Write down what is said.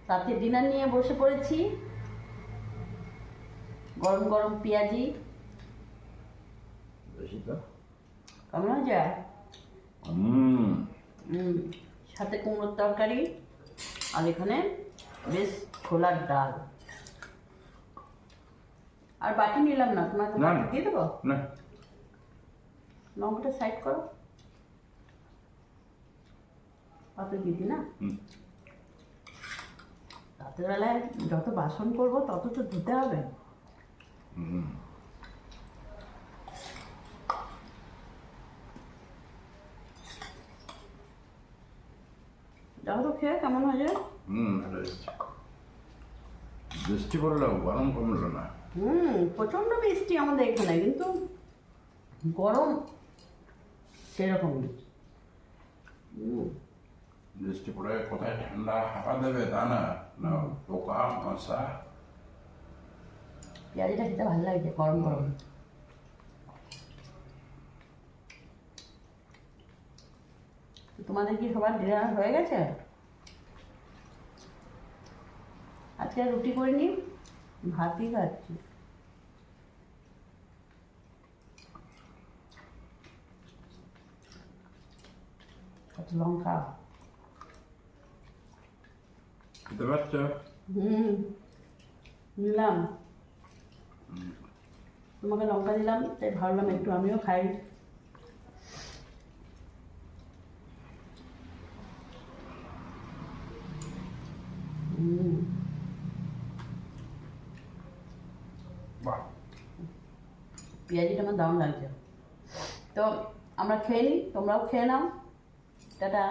রাতে ডিনার নিয়ে বসে পড়েছি। গরম গরম পেঁয়াজি। বেশি তো কেমন হয়েছে? হুম সাথে কুমড়োর তরকারি, আর এখানে বেশ ছোলার ডাল। আর বাটি নিলাম না, তোমাকে না, বাটি দিয়ে দেবো। না লঙ্কাটা সাইড করো, অত দিদি না। রাত্রেবেলায় যত বাসন করবো তত তো ধুতে হবে। হুম দেখো তো খেয়ে কেমন হয়েছে। ভালো হয়েছে। বৃষ্টি পড়লেও গরম কমলো না। প্রচণ্ড বৃষ্টি আমাদের এখানে, কিন্তু গরম সেরকমই। বৃষ্টি পড়ে কোথায় ঠান্ডা হাওয়া দেবে তা না, না পোকা মশা। পেঁয়াজিটা খেতে ভালো লাগছে গরম গরম। তোমাদের কি সবার ডিনার হয়ে গেছে? আজকে আর রুটি করিনি, ভাতই খাচ্ছি। কত লঙ্কা! খেতে পারছ? নিলাম, তোমাকে লঙ্কা দিলাম, তাই ভাবলাম একটু আমিও খাই। বাহ, পেঁয়াজিটা আমার দারুণ লাগছে। তো আমরা খেয়ে নিই, তোমরাও খেয়ে নাও। টাটা।